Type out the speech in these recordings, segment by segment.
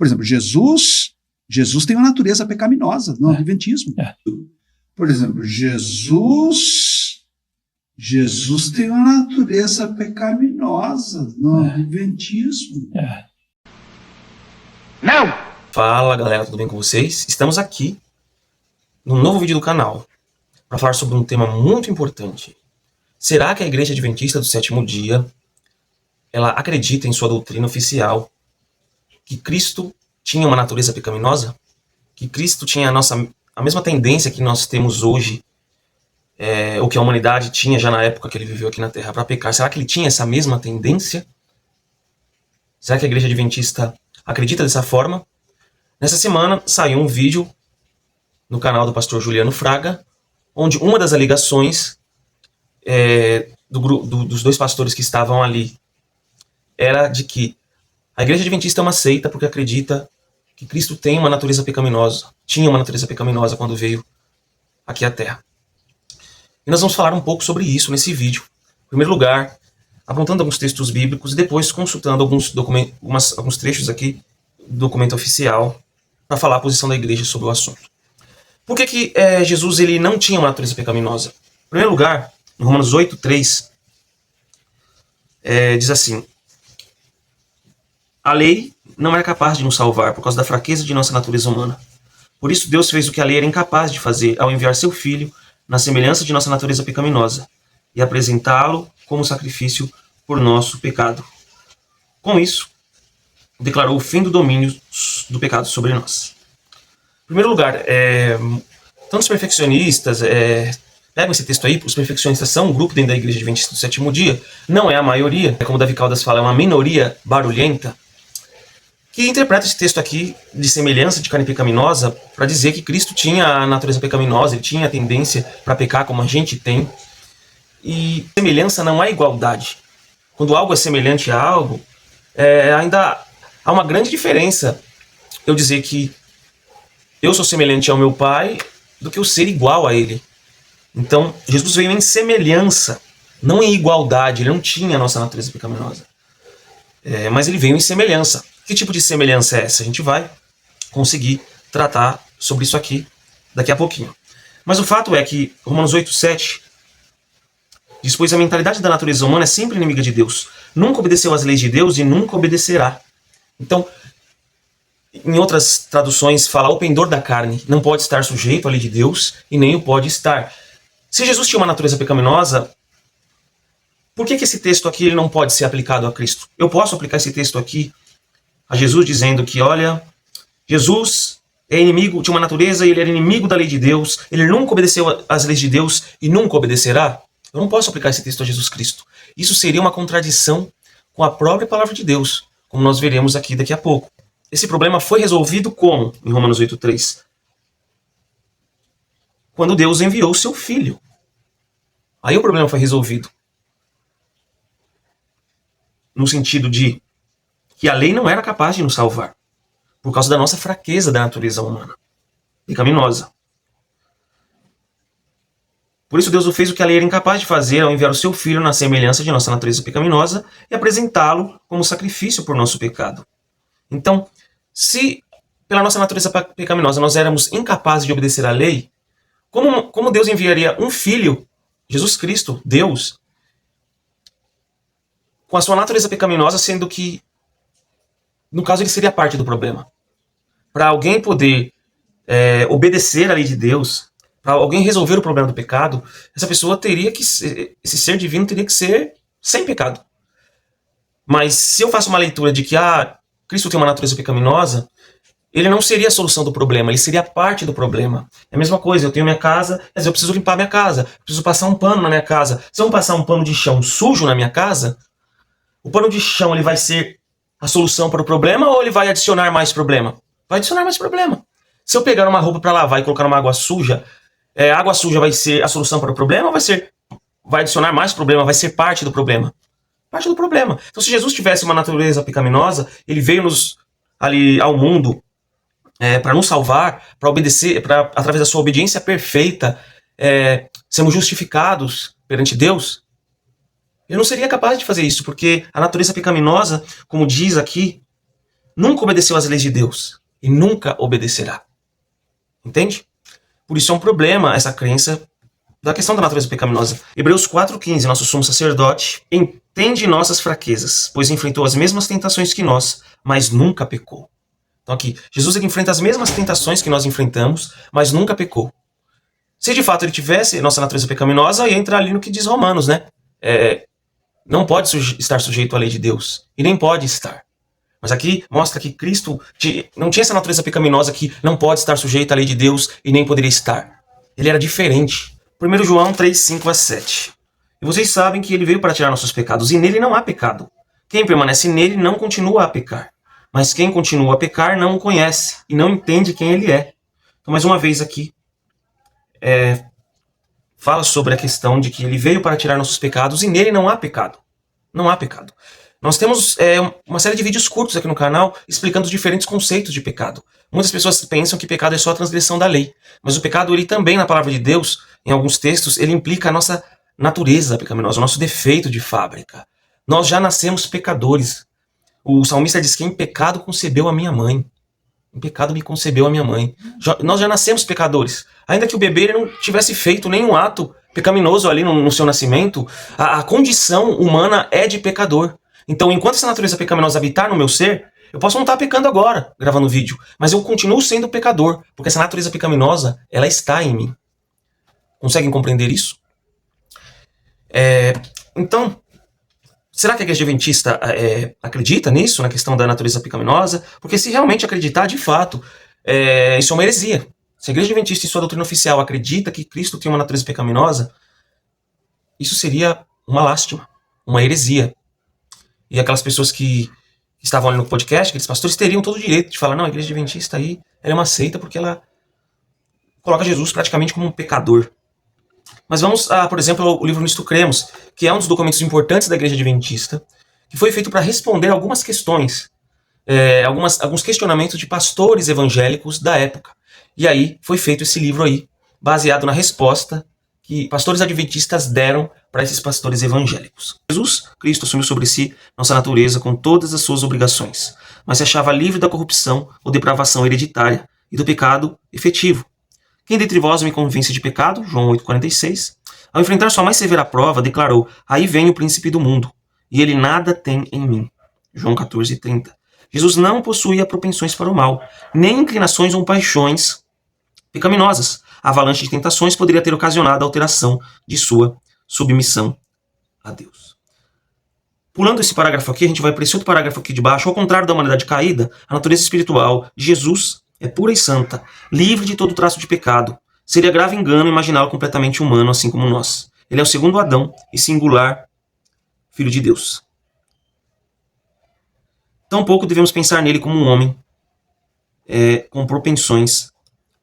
Por exemplo, Jesus tem uma natureza pecaminosa no Adventismo. Por exemplo, Jesus tem uma natureza pecaminosa no Adventismo. Não! Fala galera, tudo bem com vocês? Estamos aqui num novo vídeo do canal para falar sobre um tema muito importante. Será que a Igreja Adventista do Sétimo Dia ela acredita em sua doutrina oficial que Cristo tinha uma natureza pecaminosa? Que Cristo tinha a mesma tendência que nós temos hoje, ou que a humanidade tinha já na época que ele viveu aqui na Terra para pecar? Será que ele tinha essa mesma tendência? Será que a Igreja Adventista acredita dessa forma? Nessa semana saiu um vídeo no canal do pastor Juliano Fraga, onde uma das alegações dos dois pastores que estavam ali era de que a Igreja Adventista é uma seita porque acredita que Cristo tem uma natureza pecaminosa, tinha uma natureza pecaminosa quando veio aqui à Terra. E nós vamos falar um pouco sobre isso nesse vídeo. Em primeiro lugar, apontando alguns textos bíblicos e depois consultando alguns trechos aqui do documento oficial para falar a posição da igreja sobre o assunto. Por que Jesus ele não tinha uma natureza pecaminosa? Em primeiro lugar, em Romanos 8:3, diz assim: a lei não era capaz de nos salvar por causa da fraqueza de nossa natureza humana. Por isso Deus fez o que a lei era incapaz de fazer ao enviar seu Filho na semelhança de nossa natureza pecaminosa e apresentá-lo como sacrifício por nosso pecado. Com isso, declarou o fim do domínio do pecado sobre nós. Em primeiro lugar, tanto os perfeccionistas, pegam esse texto aí, os perfeccionistas são um grupo dentro da Igreja Adventista do Sétimo Dia, não é a maioria, como Davi Caldas fala, é uma minoria barulhenta, que interpreta esse texto aqui de semelhança de carne pecaminosa para dizer que Cristo tinha a natureza pecaminosa, ele tinha a tendência para pecar como a gente tem. E semelhança não é igualdade. Quando algo é semelhante a algo, ainda há uma grande diferença eu dizer que eu sou semelhante ao meu Pai do que eu ser igual a Ele. Então, Jesus veio em semelhança, não em igualdade. Ele não tinha a nossa natureza pecaminosa. Mas ele veio em semelhança. Que tipo de semelhança é essa? A gente vai conseguir tratar sobre isso aqui daqui a pouquinho. Mas o fato é que Romanos 8:7 diz: pois a mentalidade da natureza humana é sempre inimiga de Deus. Nunca obedeceu às leis de Deus e nunca obedecerá. Então, em outras traduções, fala o pendor da carne não pode estar sujeito à lei de Deus e nem o pode estar. Se Jesus tinha uma natureza pecaminosa, por que esse texto aqui ele não pode ser aplicado a Cristo? Eu posso aplicar esse texto aqui a Jesus dizendo que, olha, Jesus é inimigo, tinha uma natureza e ele era inimigo da lei de Deus, ele nunca obedeceu às leis de Deus e nunca obedecerá? Eu não posso aplicar esse texto a Jesus Cristo. Isso seria uma contradição com a própria palavra de Deus, como nós veremos aqui daqui a pouco. Esse problema foi resolvido como? Em Romanos 8:3. Quando Deus enviou o seu Filho. Aí o problema foi resolvido. No sentido de que a lei não era capaz de nos salvar, por causa da nossa fraqueza da natureza humana, pecaminosa. Por isso Deus fez o que a lei era incapaz de fazer ao enviar o seu Filho na semelhança de nossa natureza pecaminosa e apresentá-lo como sacrifício por nosso pecado. Então, se pela nossa natureza pecaminosa nós éramos incapazes de obedecer à lei, como Deus enviaria um Filho, Jesus Cristo, Deus, com a sua natureza pecaminosa, sendo que, no caso, ele seria parte do problema? Para alguém poder obedecer à lei de Deus, para alguém resolver o problema do pecado, essa pessoa teria que ser, esse ser divino teria que ser sem pecado. Mas se eu faço uma leitura de que Cristo tem uma natureza pecaminosa, ele não seria a solução do problema, ele seria parte do problema. É a mesma coisa, eu tenho minha casa, mas eu preciso limpar minha casa, eu preciso passar um pano na minha casa. Se eu passar um pano de chão sujo na minha casa, o pano de chão ele vai ser a solução para o problema ou ele vai adicionar mais problema? Vai adicionar mais problema. Se eu pegar uma roupa para lavar e colocar numa água suja, a água suja vai ser a solução para o problema ou vai adicionar mais problema, vai ser parte do problema? Parte do problema. Então, se Jesus tivesse uma natureza pecaminosa, ele veio ali ao mundo para nos salvar, para obedecer, através da sua obediência perfeita, sermos justificados perante Deus. Ele não seria capaz de fazer isso, porque a natureza pecaminosa, como diz aqui, nunca obedeceu às leis de Deus e nunca obedecerá. Entende? Por isso é um problema essa crença da questão da natureza pecaminosa. Hebreus 4,15, nosso sumo sacerdote entende nossas fraquezas, pois enfrentou as mesmas tentações que nós, mas nunca pecou. Então aqui, Jesus ele enfrenta as mesmas tentações que nós enfrentamos, mas nunca pecou. Se de fato ele tivesse nossa natureza pecaminosa, ia entrar ali no que diz Romanos, né? Não pode estar sujeito à lei de Deus, e nem pode estar. Mas aqui mostra que Cristo não tinha essa natureza pecaminosa que não pode estar sujeito à lei de Deus e nem poderia estar. Ele era diferente. 1 João 3, 5 a 7. E vocês sabem que ele veio para tirar nossos pecados, e nele não há pecado. Quem permanece nele não continua a pecar. Mas quem continua a pecar não o conhece e não entende quem ele é. Então, mais uma vez aqui, fala sobre a questão de que ele veio para tirar nossos pecados e nele não há pecado. Não há pecado. Nós temos uma série de vídeos curtos aqui no canal explicando os diferentes conceitos de pecado. Muitas pessoas pensam que pecado é só a transgressão da lei. Mas o pecado, ele também, na palavra de Deus, em alguns textos, ele implica a nossa natureza pecaminosa, o nosso defeito de fábrica. Nós já nascemos pecadores. O salmista diz que em pecado concebeu a minha mãe. Em pecado me concebeu a minha mãe. Nós já nascemos pecadores. Ainda que o bebê ele não tivesse feito nenhum ato pecaminoso ali no seu nascimento, a condição humana é de pecador. Então, enquanto essa natureza pecaminosa habitar no meu ser, eu posso não estar pecando agora, gravando vídeo, mas eu continuo sendo pecador, porque essa natureza pecaminosa, ela está em mim. Conseguem compreender isso? Então, será que a Igreja Adventista acredita nisso, na questão da natureza pecaminosa? Porque se realmente acreditar, de fato, isso é uma heresia. Se a Igreja Adventista, em sua doutrina oficial, acredita que Cristo tem uma natureza pecaminosa, isso seria uma lástima, uma heresia. E aquelas pessoas que estavam ali no podcast, aqueles pastores, teriam todo o direito de falar, não, a Igreja Adventista aí, ela é uma seita porque ela coloca Jesus praticamente como um pecador. Mas vamos, por exemplo, ao livro Nisto Cremos, que é um dos documentos importantes da Igreja Adventista, que foi feito para responder algumas questões, alguns questionamentos de pastores evangélicos da época. E aí foi feito esse livro aí, baseado na resposta que pastores adventistas deram para esses pastores evangélicos. Jesus Cristo assumiu sobre si nossa natureza com todas as suas obrigações, mas se achava livre da corrupção ou depravação hereditária e do pecado efetivo. Quem dentre vós me convence de pecado? João 8,46. Ao enfrentar sua mais severa prova, declarou, aí vem o príncipe do mundo, e ele nada tem em mim. João 14,30. Jesus não possuía propensões para o mal, nem inclinações ou paixões pecaminosas. A avalanche de tentações poderia ter ocasionado a alteração de sua submissão a Deus. Pulando esse parágrafo aqui, a gente vai para esse outro parágrafo aqui de baixo. Ao contrário da humanidade caída, a natureza espiritual de Jesus é pura e santa, livre de todo traço de pecado. Seria grave engano imaginá-lo completamente humano, assim como nós. Ele é o segundo Adão e singular Filho de Deus. Tampouco devemos pensar nele como um homem com propensões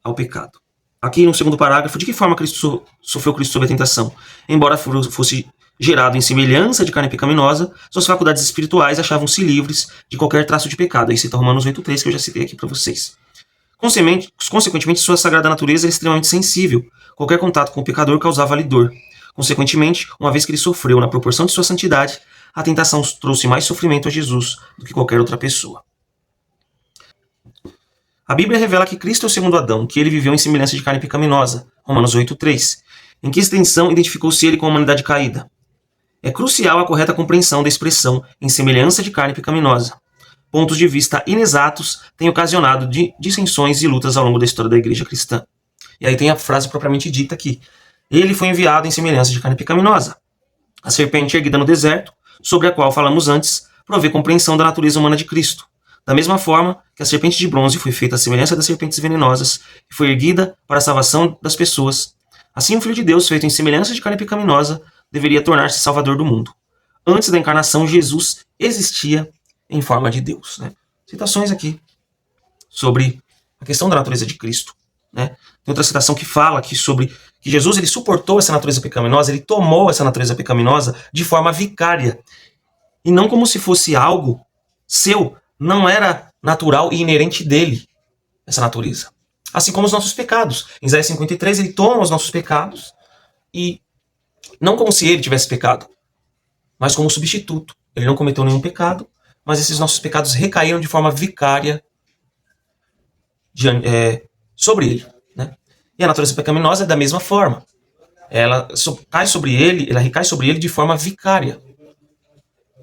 ao pecado. Aqui no segundo parágrafo, de que forma sofreu Cristo sob a tentação? Embora fosse gerado em semelhança de carne pecaminosa, suas faculdades espirituais achavam-se livres de qualquer traço de pecado. Aí cita Romanos 8,3, que eu já citei aqui para vocês. Consequentemente, sua sagrada natureza era extremamente sensível. Qualquer contato com o pecador causava-lhe dor. Consequentemente, uma vez que ele sofreu na proporção de sua santidade, a tentação trouxe mais sofrimento a Jesus do que qualquer outra pessoa. A Bíblia revela que Cristo é o segundo Adão, que ele viveu em semelhança de carne pecaminosa. Romanos 8,3. Em que extensão identificou-se ele com a humanidade caída? É crucial a correta compreensão da expressão em semelhança de carne pecaminosa. Pontos de vista inexatos têm ocasionado dissensões e lutas ao longo da história da igreja cristã. E aí tem a frase propriamente dita aqui. Ele foi enviado em semelhança de carne pecaminosa. A serpente erguida no deserto, sobre a qual falamos antes, provê compreensão da natureza humana de Cristo. Da mesma forma que a serpente de bronze foi feita à semelhança das serpentes venenosas e foi erguida para a salvação das pessoas, assim o Filho de Deus, feito em semelhança de carne pecaminosa, deveria tornar-se salvador do mundo. Antes da encarnação, Jesus existia em forma de Deus. Né? Citações aqui sobre a questão da natureza de Cristo. Né? Tem outra citação que fala aqui sobre que Jesus ele suportou essa natureza pecaminosa, ele tomou essa natureza pecaminosa de forma vicária, e não como se fosse algo seu. Não era natural e inerente dele, essa natureza. Assim como os nossos pecados. Em Isaías 53, ele toma os nossos pecados e não como se ele tivesse pecado, mas como substituto. Ele não cometeu nenhum pecado, mas esses nossos pecados recaíram de forma vicária sobre ele, né? E a natureza pecaminosa é da mesma forma. Ela recai sobre ele de forma vicária.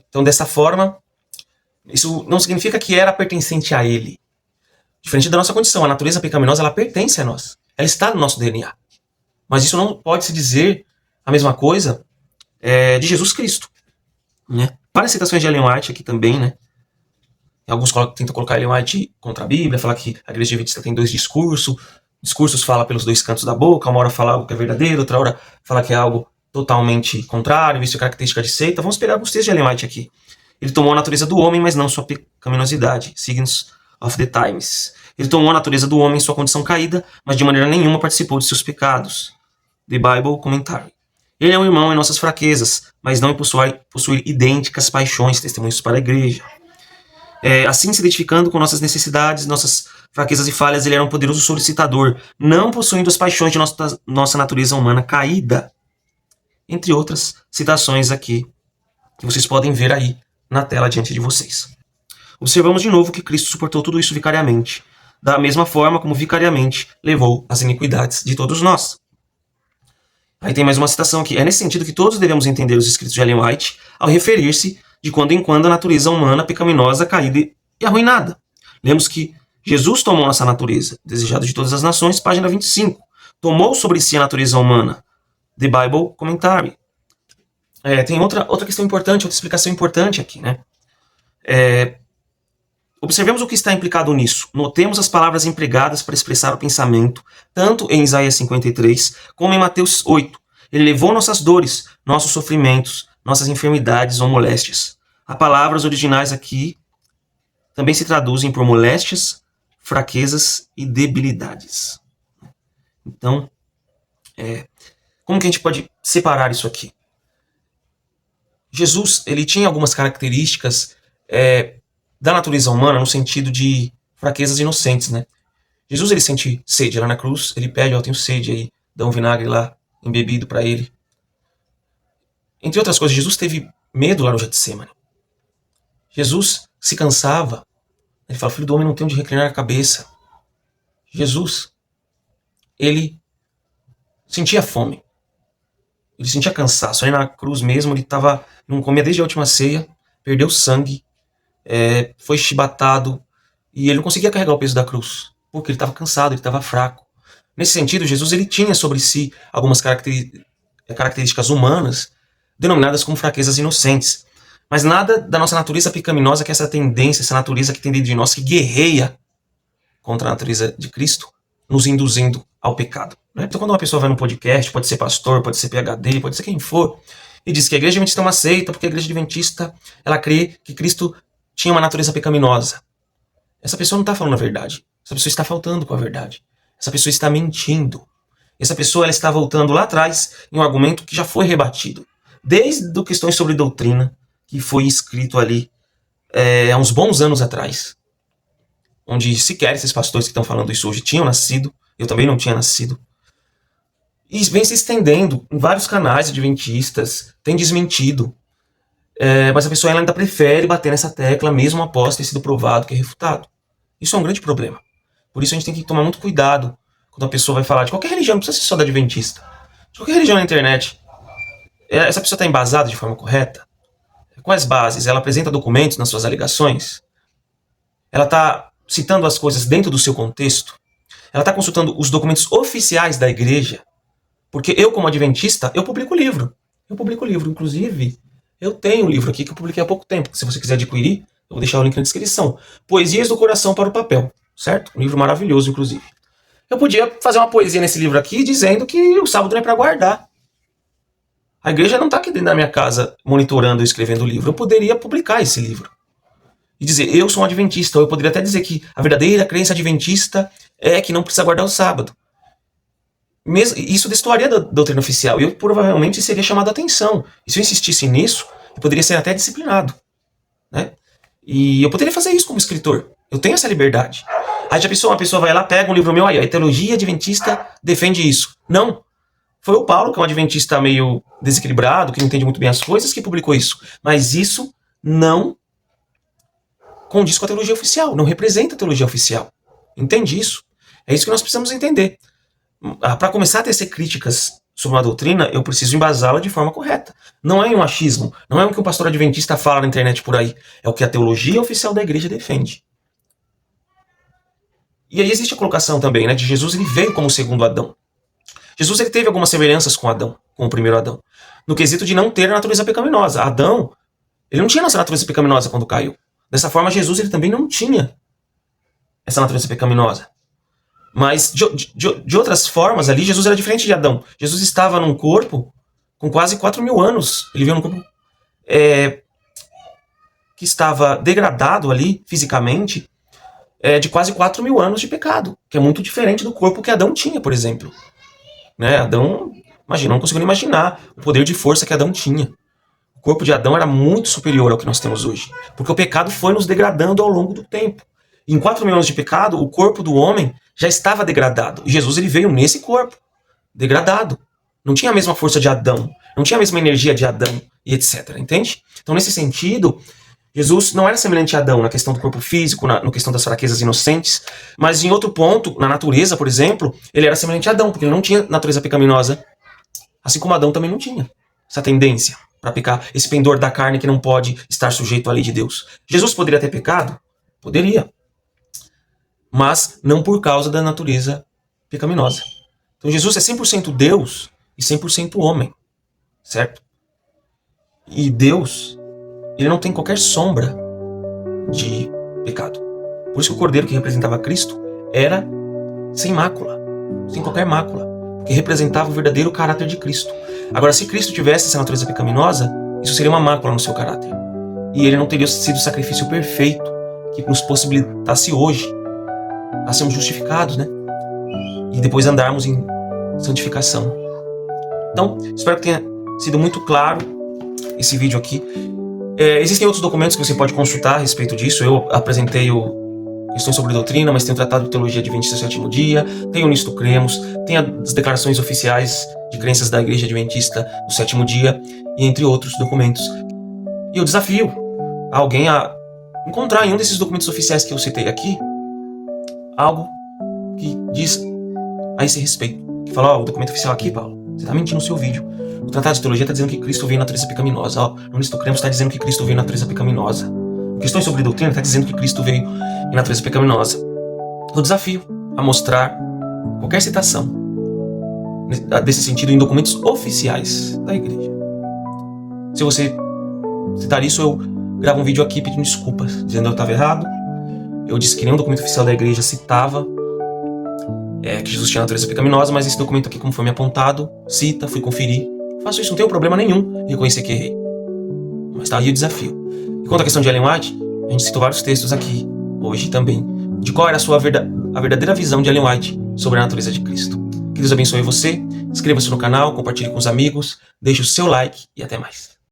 Então, dessa forma, isso não significa que era pertencente a ele. Diferente da nossa condição, a natureza pecaminosa, ela pertence a nós. Ela está no nosso DNA. Mas isso não pode se dizer a mesma coisa de Jesus Cristo, né? Várias citações de Ellen White aqui também, né? Alguns tentam colocar Ellen White contra a Bíblia, falar que a igreja adventista tem dois discursos. Discursos fala pelos dois cantos da boca, uma hora fala algo que é verdadeiro, outra hora fala que é algo totalmente contrário, isso é característica de seita. Vamos pegar alguns textos de Ellen White aqui. Ele tomou a natureza do homem, mas não sua pecaminosidade. Signs of the Times. Ele tomou a natureza do homem em sua condição caída, mas de maneira nenhuma participou de seus pecados. The Bible Commentary. Ele é um irmão em nossas fraquezas, mas não em possuir idênticas paixões, testemunhos para a igreja. Assim, se identificando com nossas necessidades, nossas fraquezas e falhas, ele era um poderoso solicitador, não possuindo as paixões de nossa natureza humana caída. Entre outras citações aqui, que vocês podem ver aí na tela diante de vocês. Observamos de novo que Cristo suportou tudo isso vicariamente, da mesma forma como vicariamente levou as iniquidades de todos nós. Aí tem mais uma citação aqui. É nesse sentido que todos devemos entender os escritos de Ellen White ao referir-se de quando em quando a natureza humana pecaminosa, caída e arruinada. Lemos que Jesus tomou nossa natureza, desejado de todas as nações, página 25. Tomou sobre si a natureza humana. The Bible Commentary. Tem outra questão importante, outra explicação importante aqui, né? Observemos o que está implicado nisso. Notemos as palavras empregadas para expressar o pensamento, tanto em Isaías 53, como em Mateus 8. Ele levou nossas dores, nossos sofrimentos, nossas enfermidades ou moléstias. As palavras originais aqui também se traduzem por moléstias, fraquezas e debilidades. Então, como que a gente pode separar isso aqui? Jesus, ele tinha algumas características da natureza humana no sentido de fraquezas inocentes, né? Jesus, ele sente sede lá na cruz, ele pede, eu tenho sede, aí dá um vinagre lá embebido para ele. Entre outras coisas, Jesus teve medo lá no Getsemane. Jesus se cansava. Ele fala, filho do homem não tem onde reclinar a cabeça. Jesus, ele sentia fome. Ele sentia cansaço. Aí na cruz mesmo, ele não comia desde a última ceia, perdeu sangue, foi chibatado, e ele não conseguia carregar o peso da cruz, porque ele estava cansado, ele estava fraco. Nesse sentido, Jesus, ele tinha sobre si algumas características humanas, denominadas como fraquezas inocentes. Mas nada da nossa natureza pecaminosa, que é essa tendência, essa natureza que tem dentro de nós, que guerreia contra a natureza de Cristo, nos induzindo ao pecado. Então, quando uma pessoa vai num podcast, pode ser pastor, pode ser PhD, pode ser quem for, e diz que a igreja adventista é uma seita, porque a igreja adventista, ela crê que Cristo tinha uma natureza pecaminosa. Essa pessoa não está falando a verdade. Essa pessoa está faltando com a verdade. Essa pessoa está mentindo. Essa pessoa, ela está voltando lá atrás em um argumento que já foi rebatido. Desde questões sobre doutrina, que foi escrito ali há uns bons anos atrás, onde sequer esses pastores que estão falando isso hoje tinham nascido, eu também não tinha nascido, e vem se estendendo em vários canais adventistas, tem desmentido, mas a pessoa ela ainda prefere bater nessa tecla mesmo após ter sido provado que é refutado. Isso é um grande problema. Por isso a gente tem que tomar muito cuidado quando a pessoa vai falar de qualquer religião, não precisa ser só da adventista, de qualquer religião na internet. Essa pessoa está embasada de forma correta? Quais bases? Ela apresenta documentos nas suas alegações? Ela está citando as coisas dentro do seu contexto? Ela está consultando os documentos oficiais da igreja? Porque eu, como adventista, eu publico livro. Inclusive, eu tenho um livro aqui que eu publiquei há pouco tempo. Se você quiser adquirir, eu vou deixar o link na descrição. Poesias do Coração para o Papel, certo? Um livro maravilhoso, inclusive. Eu podia fazer uma poesia nesse livro aqui dizendo que o sábado não é para guardar. A igreja não está aqui dentro da minha casa monitorando e escrevendo o livro. Eu poderia publicar esse livro e dizer, eu sou um adventista. Ou eu poderia até dizer que a verdadeira crença adventista é que não precisa guardar o sábado. Isso destoaria da doutrina oficial. E eu provavelmente seria chamado a atenção. E se eu insistisse nisso, eu poderia ser até disciplinado, né? E eu poderia fazer isso como escritor. Eu tenho essa liberdade. Aí uma pessoa vai lá, pega um livro meu, aí a teologia adventista defende isso. Não. Foi o Paulo, que é um adventista meio desequilibrado, que não entende muito bem as coisas, que publicou isso. Mas isso não condiz com a teologia oficial, não representa a teologia oficial. Entende isso? É isso que nós precisamos entender. Para começar a tecer críticas sobre uma doutrina, eu preciso embasá-la de forma correta. Não é um achismo, não é o que um pastor adventista fala na internet por aí, é o que a teologia oficial da igreja defende. E aí existe a colocação também, né, de Jesus, ele veio como o segundo Adão. Jesus, ele teve algumas semelhanças com Adão, com o primeiro Adão, no quesito de não ter a natureza pecaminosa. Adão, ele não tinha essa natureza pecaminosa quando caiu. Dessa forma, Jesus, ele também não tinha essa natureza pecaminosa. Mas, de outras formas, ali, Jesus era diferente de Adão. Jesus estava num corpo com quase 4.000 anos. Ele veio num corpo que estava degradado ali, fisicamente, de quase 4.000 anos de pecado, que é muito diferente do corpo que Adão tinha, por exemplo. Né? Adão, imagina, não consigo nem imaginar o poder de força que Adão tinha. O corpo de Adão era muito superior ao que nós temos hoje, porque o pecado foi nos degradando ao longo do tempo. Em 4.000 anos de pecado, o corpo do homem já estava degradado. E Jesus, ele veio nesse corpo, degradado. Não tinha a mesma força de Adão, não tinha a mesma energia de Adão, e etc. Entende? Então, nesse sentido, Jesus não era semelhante a Adão na questão do corpo físico, na questão das fraquezas inocentes, mas em outro ponto, na natureza, por exemplo, ele era semelhante a Adão, porque ele não tinha natureza pecaminosa, assim como Adão também não tinha essa tendência para pecar, esse pendor da carne que não pode estar sujeito à lei de Deus. Jesus poderia ter pecado? Poderia. Mas não por causa da natureza pecaminosa. Então Jesus é 100% Deus e 100% homem, certo? E Deus, ele não tem qualquer sombra de pecado. Por isso que o cordeiro que representava Cristo era sem mácula, sem qualquer mácula, porque representava o verdadeiro caráter de Cristo. Agora, se Cristo tivesse essa natureza pecaminosa, isso seria uma mácula no seu caráter. E ele não teria sido o sacrifício perfeito que nos possibilitasse hoje a sermos justificados, né? E depois andarmos em santificação. Então, espero que tenha sido muito claro esse vídeo aqui. Existem outros documentos que você pode consultar a respeito disso. Eu apresentei questões sobre doutrina, mas tenho tratado de teologia adventista do sétimo dia, tenho Nisto Cremos, tem as declarações oficiais de crenças da Igreja Adventista do sétimo dia, e entre outros documentos. E eu desafio alguém a encontrar em um desses documentos oficiais que eu citei aqui algo que diz a esse respeito. Que fala, o documento oficial aqui, Paulo, você está mentindo no seu vídeo. O Tratado de Teologia está dizendo que Cristo veio em natureza pecaminosa. No Nisto Cremos está dizendo que Cristo veio em natureza pecaminosa. Questões sobre doutrina está dizendo que Cristo veio em natureza pecaminosa. Eu desafio a mostrar qualquer citação desse sentido em documentos oficiais da igreja. Se você citar isso, eu gravo um vídeo aqui pedindo desculpas, dizendo que eu estava errado. Eu disse que nenhum documento oficial da igreja citava que Jesus tinha natureza pecaminosa, mas esse documento aqui, como foi me apontado, cita, fui conferir. Faço isso, não tenho problema nenhum em reconhecer que errei. Mas tá aí o desafio. E quanto à questão de Ellen White, a gente citou vários textos aqui, hoje também, de qual era a verdadeira visão de Ellen White sobre a natureza de Cristo. Que Deus abençoe você, inscreva-se no canal, compartilhe com os amigos, deixe o seu like e até mais.